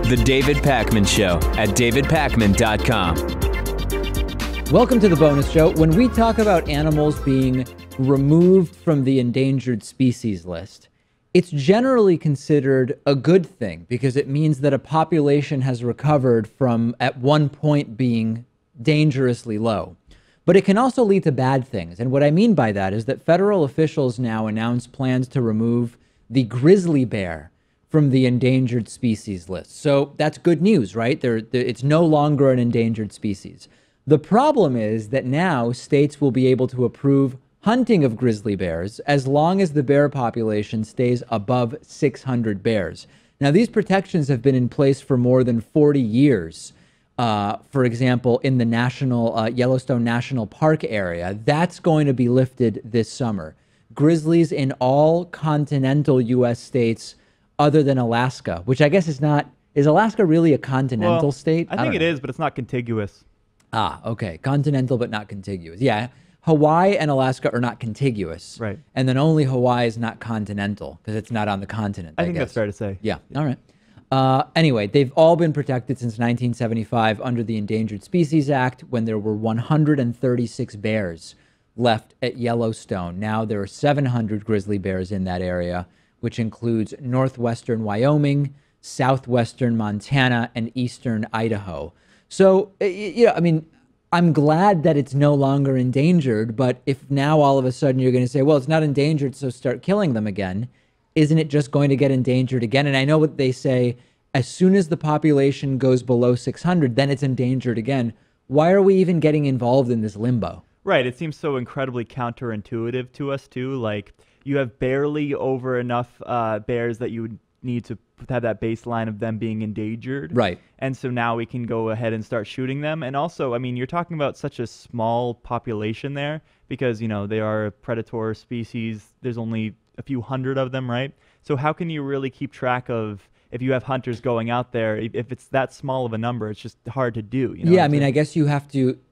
The David Pakman Show at davidpakman.com. Welcome to the bonus show. When we talk about animals being removed from the endangered species list, it's generally considered a good thing because it means that a population has recovered from at one point being dangerously low. But it can also lead to bad things. And what I mean by that is that federal officials now announce plans to remove the grizzly bear from the endangered species list. So that's good news, right? It's no longer an endangered species. The problem is that now states will be able to approve hunting of grizzly bears as long as the bear population stays above 600 bears. Now, these protections have been in place for more than 40 years. For example, in the Yellowstone National Park area, that's going to be lifted this summer. Grizzlies in all continental U.S. states other than Alaska, which I guess is not. Is Alaska really a continental state? I think it is, but it's not contiguous. Ah, okay. Continental, but not contiguous. Yeah. Hawaii and Alaska are not contiguous. Right. And then only Hawaii is not continental because it's not on the continent. I think that's fair to say. Yeah. All right. Anyway, they've all been protected since 1975 under the Endangered Species Act when there were 136 bears left at Yellowstone. Now there are 700 grizzly bears in that area, which includes northwestern Wyoming, southwestern Montana, and eastern Idaho. So, I mean, I'm glad that it's no longer endangered, but if now all of a sudden you're going to say, well, it's not endangered, so start killing them again, isn't it just going to get endangered again? And I know what they say, as soon as the population goes below 600, then it's endangered again. Why are we even getting involved in this limbo? Right. It seems so incredibly counterintuitive to us, too. Like, you have barely over enough bears that you would need to have that baseline of them being endangered. Right. And so now we can go ahead and start shooting them. And also, I mean, you're talking about such a small population there because, they are a predator species. There's only a few hundred of them, right? So how can you really keep track of if you have hunters going out there? If it's that small of a number, it's just hard to do. Yeah, I mean, I guess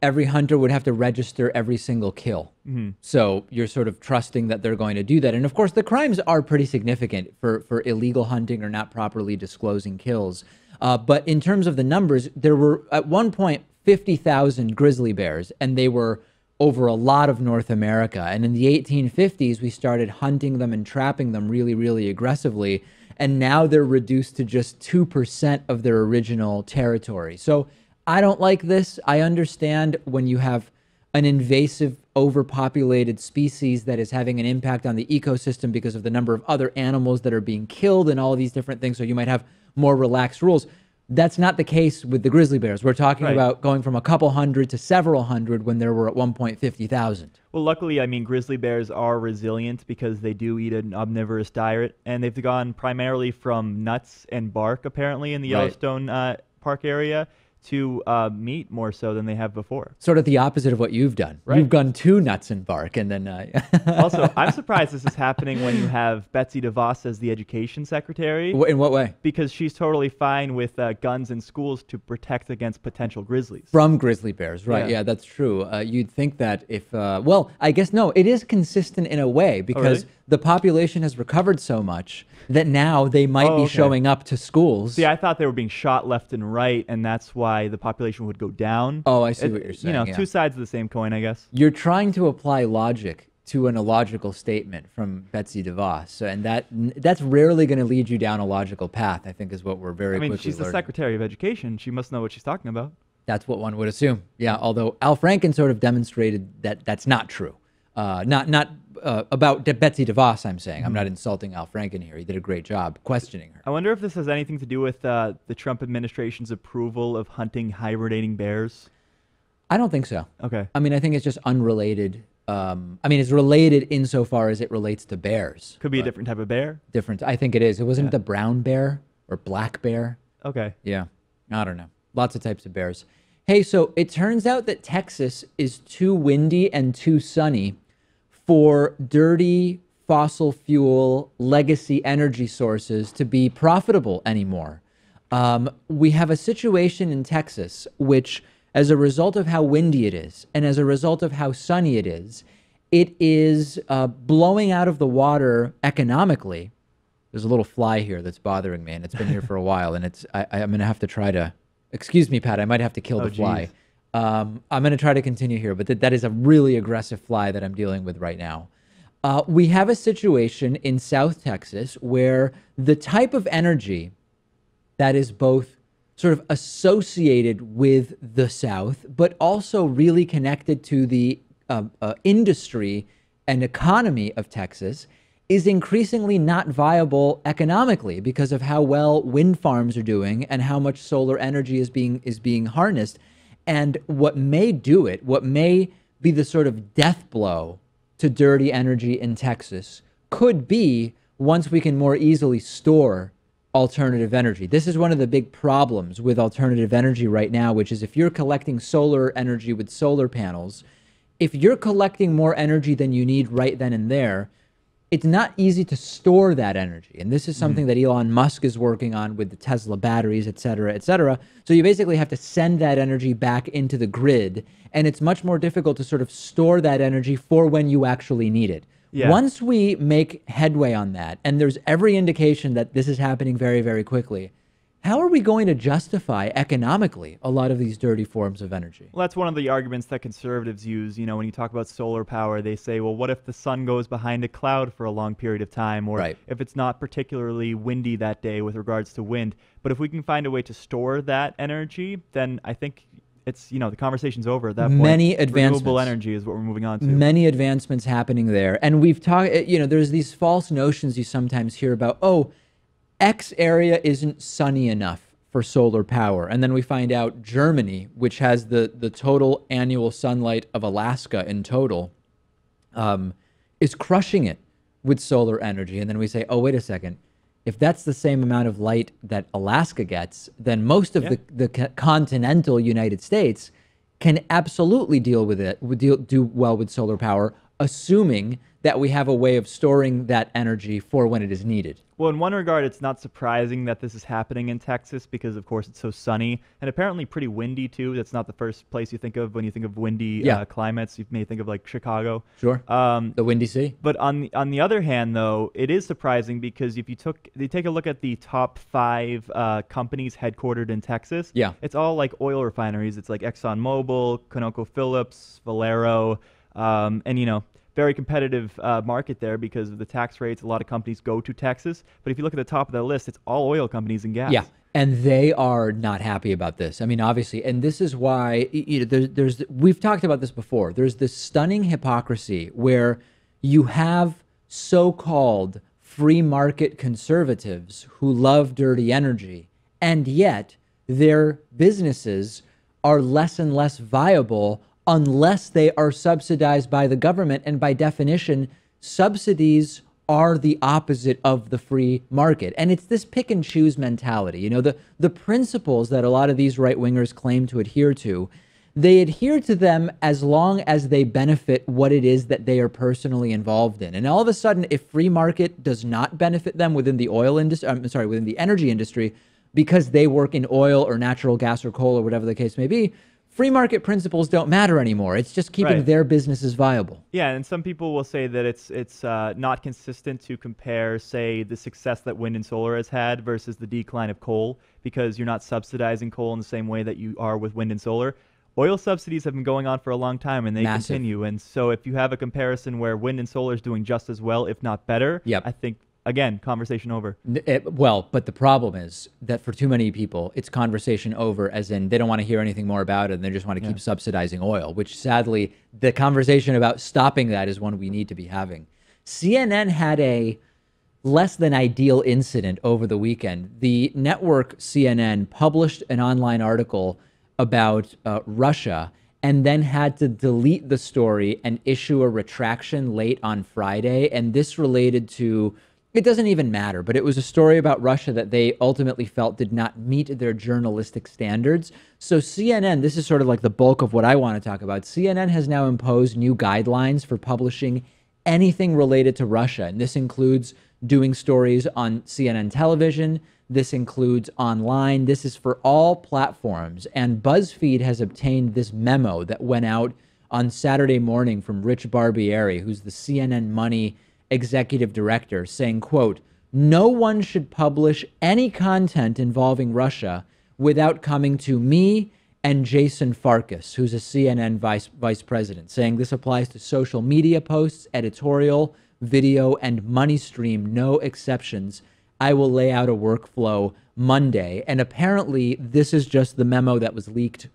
every hunter would have to register every single kill. Mm-hmm. So you're sort of trusting that they're going to do that. And of course, the crimes are pretty significant for illegal hunting or not properly disclosing kills. But in terms of the numbers, there were at one point 50,000 grizzly bears, and they were over a lot of North America. And in the 1850s, we started hunting them and trapping them really, really aggressively. And now they're reduced to just 2% of their original territory. So I don't like this. I understand when you have an invasive, overpopulated species that is having an impact on the ecosystem because of the number of other animals that are being killed and all of these different things. So you might have more relaxed rules. That's not the case with the grizzly bears. We're talking about going from a couple hundred to several hundred when there were at one point 50,000. Well, luckily, I mean, grizzly bears are resilient because they do eat an omnivorous diet, and they've gone primarily from nuts and bark, apparently, in the Yellowstone Park area, to meat more so than they have before. Sort of the opposite of what you've done. Right. You've gone to nuts and bark, and then... Also, I'm surprised this is happening when you have Betsy DeVos as the education secretary. In what way? Because she's totally fine with guns in schools to protect against potential grizzlies. From grizzly bears, right. Yeah, that's true. You'd think that if... well, I guess no, it is consistent in a way because the population has recovered so much that now they might be showing up to schools. See, I thought they were being shot left and right, and that's why the population would go down. Oh, I see what you're saying. Two sides of the same coin, I guess. You're trying to apply logic to an illogical statement from Betsy DeVos, and that's rarely going to lead you down a logical path, I think is what we're very quickly learning. She's the Secretary of Education. She must know what she's talking about. That's what one would assume. Yeah, although Al Franken sort of demonstrated that that's not true. Not about Betsy DeVos, I'm saying. I'm not insulting Al Franken here. He did a great job questioning her. I wonder if this has anything to do with the Trump administration's approval of hunting hibernating bears. I don't think so. Okay. I mean, I think it's just unrelated. It's related insofar as it relates to bears. Could be a different type of bear? Different. I think it is. It wasn't the brown bear or black bear. Okay. Yeah. I don't know. Lots of types of bears. Hey, so it turns out that Texas is too windy and too sunny for dirty fossil fuel legacy energy sources to be profitable anymore. We have a situation in Texas which, as a result of how windy it is and as a result of how sunny it is blowing out of the water economically There's a little fly here that's bothering me, and it's been here for a while, and I'm going to have to try to, excuse me, Pat, I might have to kill the fly. I'm going to try to continue here, but that is a really aggressive fly that I'm dealing with right now. We have a situation in South Texas where the type of energy that is both sort of associated with the South, but also really connected to the industry and economy of Texas is increasingly not viable economically because of how well wind farms are doing and how much solar energy is being harnessed. And what may do it, what may be the sort of death blow to dirty energy in Texas could be once we can more easily store alternative energy. This is one of the big problems with alternative energy right now, which is if you're collecting solar energy with solar panels, if you're collecting more energy than you need right then and there, it's not easy to store that energy. And this is something that Elon Musk is working on with the Tesla batteries, et cetera, et cetera. So you basically have to send that energy back into the grid. And it's much more difficult to sort of store that energy for when you actually need it. Yeah. Once we make headway on that, and there's every indication that this is happening very, very quickly, how are we going to justify economically a lot of these dirty forms of energy? Well, that's one of the arguments that conservatives use. You know, when you talk about solar power, they say, well, what if the sun goes behind a cloud for a long period of time? Or if it's not particularly windy that day with regards to wind. But if we can find a way to store that energy, then I think it's, you know, the conversation's over at that point. Many advancements. Renewable energy is what we're moving on to. Many advancements happening there. And we've talked, you know, there's these false notions you sometimes hear about, oh, X area isn't sunny enough for solar power. And then we find out Germany, which has the total annual sunlight of Alaska in total, is crushing it with solar energy. And then we say, oh, wait a second. If that's the same amount of light that Alaska gets, then most of the continental United States can absolutely deal with it, do well with solar power, assuming that we have a way of storing that energy for when it is needed. Well, in one regard, it's not surprising that this is happening in Texas because, of course, it's so sunny and apparently pretty windy, too. That's not the first place you think of when you think of windy climates. You may think of, like, Chicago. Sure. The Windy Sea. But on the other hand, though, it is surprising because if you take a look at the top 5 companies headquartered in Texas, it's all, like, oil refineries. It's like ExxonMobil, ConocoPhillips, Valero, and, you know, very competitive market there because of the tax rates. A lot of companies go to Texas. But if you look at the top of the list, it's all oil companies and gas. Yeah, and they are not happy about this. I mean, obviously, and this is why, you know, we've talked about this before. There's this stunning hypocrisy where you have so-called free market conservatives who love dirty energy, and yet their businesses are less and less viable unless they are subsidized by the government. And by definition, subsidies are the opposite of the free market. And it's this pick and choose mentality. You know, the principles that a lot of these right-wingers claim to adhere to, they adhere to them as long as they benefit what it is that they are personally involved in. And all of a sudden, if free market does not benefit them within the oil industry, within the energy industry, because they work in oil or natural gas or coal or whatever the case may be, free market principles don't matter anymore. It's just keeping their businesses viable. Yeah, and some people will say that it's not consistent to compare, say, the success that wind and solar has had versus the decline of coal because you're not subsidizing coal in the same way that you are with wind and solar. Oil subsidies have been going on for a long time, and they continue. And so if you have a comparison where wind and solar is doing just as well, if not better, I think, again, conversation over. Well, but the problem is that for too many people, it's conversation over, as in they don't want to hear anything more about it, and they just want to keep subsidizing oil, which sadly, the conversation about stopping that is one we need to be having. CNN had a less than ideal incident over the weekend. The network CNN published an online article about Russia and then had to delete the story and issue a retraction late on Friday. And this related to, it doesn't even matter, but it was a story about Russia that they ultimately felt did not meet their journalistic standards. So CNN, this is sort of like the bulk of what I want to talk about. CNN has now imposed new guidelines for publishing anything related to Russia. And this includes doing stories on CNN television. This includes online. This is for all platforms. And BuzzFeed has obtained this memo that went out on Saturday morning from Rich Barbieri, who's the CNN Money executive director, saying, quote, no one should publish any content involving Russia without coming to me and Jason Farkas, who's a CNN vice president, saying this applies to social media posts, editorial, video, and money stream, no exceptions. I will lay out a workflow Monday. And apparently this is just the memo that was leaked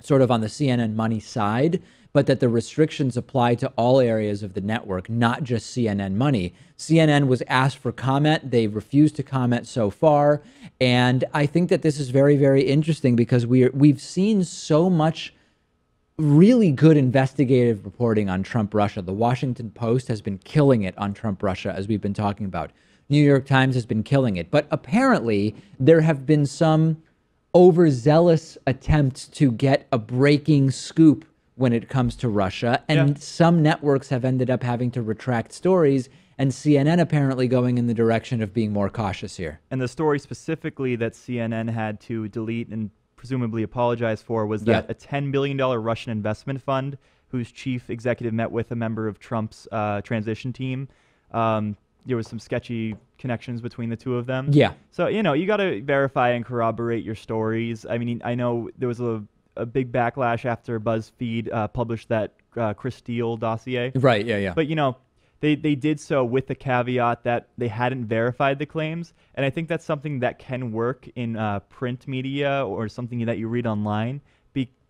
sort of on the CNN money side, but that the restrictions apply to all areas of the network, not just CNN money. CNN was asked for comment. They refused to comment so far. And I think that this is very, very interesting because we've seen so much really good investigative reporting on Trump Russia. The Washington Post has been killing it on Trump Russia, as we've been talking about. New York Times has been killing it. But apparently there have been some overzealous attempts to get a breaking scoop when it comes to Russia. And some networks have ended up having to retract stories, and CNN apparently going in the direction of being more cautious here. And the story specifically that CNN had to delete and presumably apologize for was that a $10 billion Russian investment fund, whose chief executive met with a member of Trump's transition team, there was some sketchy connections between the two of them. Yeah. So, you know, you got to verify and corroborate your stories. I mean, I know there was a big backlash after BuzzFeed published that Chris Steele dossier. Right, yeah. But, you know, they did so with the caveat that they hadn't verified the claims. And I think that's something that can work in print media or something that you read online,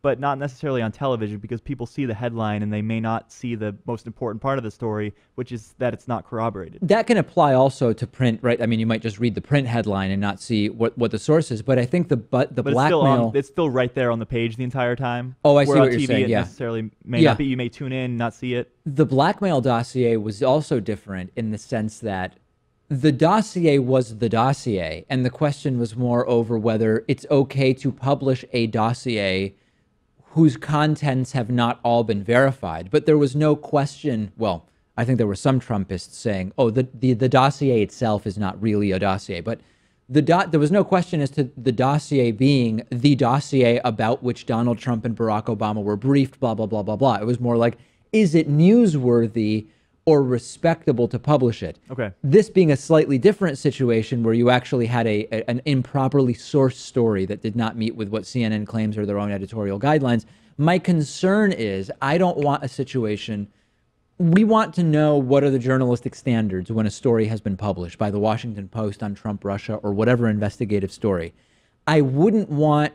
but not necessarily on television, because people see the headline and they may not see the most important part of the story, which is that it's not corroborated. That can apply also to print, right? I mean, you might just read the print headline and not see what the source is. But I think the blackmail... It's still right there on the page the entire time. Oh, I see what you're TV, saying, it necessarily may not be. You may tune in, not see it. The blackmail dossier was also different in the sense that the dossier was the dossier, and the question was more over whether it's okay to publish a dossier whose contents have not all been verified. But there was no question, well, I think there were some Trumpists saying, oh, the dossier itself is not really a dossier. But there was no question as to the dossier being the dossier about which Donald Trump and Barack Obama were briefed, blah, blah, blah, blah, blah. It was more like, is it newsworthy or respectable to publish it? Okay. This being a slightly different situation where you actually had an improperly sourced story that did not meet with what CNN claims are their own editorial guidelines. My concern is I don't want a situation. We want to know what are the journalistic standards when a story has been published by the Washington Post on Trump Russia or whatever investigative story. I wouldn't want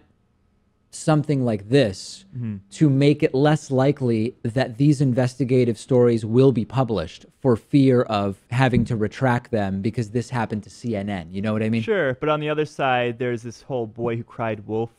something like this to make it less likely that these investigative stories will be published for fear of having to retract them because this happened to CNN. You know what I mean? Sure, but on the other side, there's this whole boy who cried wolf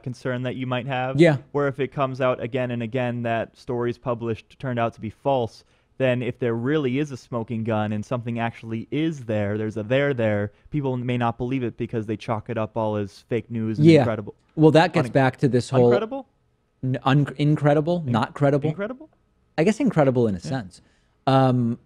concern that you might have. Yeah. Where if it comes out again and again that stories published turned out to be false, then if there really is a smoking gun and something actually is there's a there, people may not believe it because they chalk it up all as fake news and incredible. Well, that gets back to this whole... Incredible? Incredible? Not credible? Incredible? I guess incredible in a sense.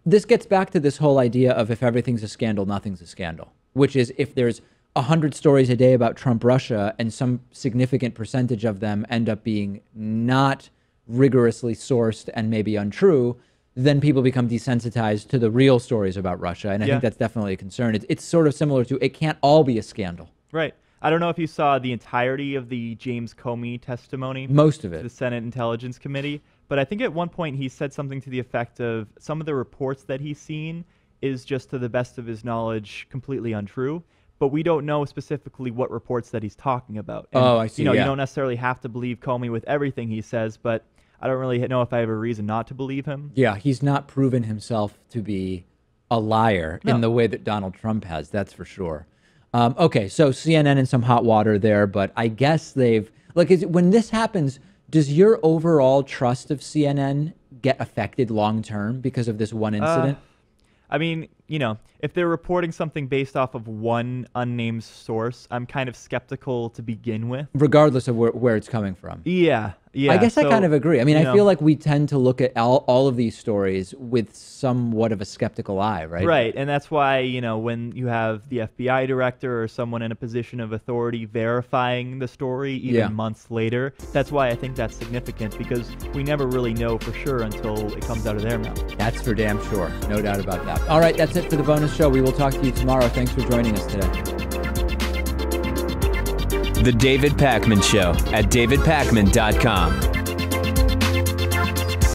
This gets back to this whole idea of if everything's a scandal, nothing's a scandal. Which is if there's 100 stories a day about Trump Russia and some significant percentage of them end up being not rigorously sourced and maybe untrue, then people become desensitized to the real stories about Russia. And I think that's definitely a concern. It's sort of similar to it can't all be a scandal. Right. I don't know if you saw the entirety of the James Comey testimony. Most of it. To the Senate Intelligence Committee. But I think at one point he said something to the effect of some of the reports that he's seen is just to the best of his knowledge completely untrue. But we don't know specifically what reports that he's talking about. And, I see. You don't necessarily have to believe Comey with everything he says, but I don't really know if I have a reason not to believe him. Yeah, he's not proven himself to be a liar in the way that Donald Trump has, that's for sure. Okay, so CNN in some hot water there, but I guess they've... when this happens, does your overall trust of CNN get affected long-term because of this one incident? I mean, if they're reporting something based off of one unnamed source, I'm kind of skeptical to begin with. Regardless of where it's coming from. Yeah. I guess I kind of agree. I mean, I feel like we tend to look at all of these stories with somewhat of a skeptical eye, right? Right, and that's why, when you have the FBI director or someone in a position of authority verifying the story even months later, that's why I think that's significant, because we never really know for sure until it comes out of their mouth. That's for damn sure. No doubt about that. All right, that's it it for the bonus show. We will talk to you tomorrow. Thanks for joining us today. The David Pakman Show at davidpakman.com.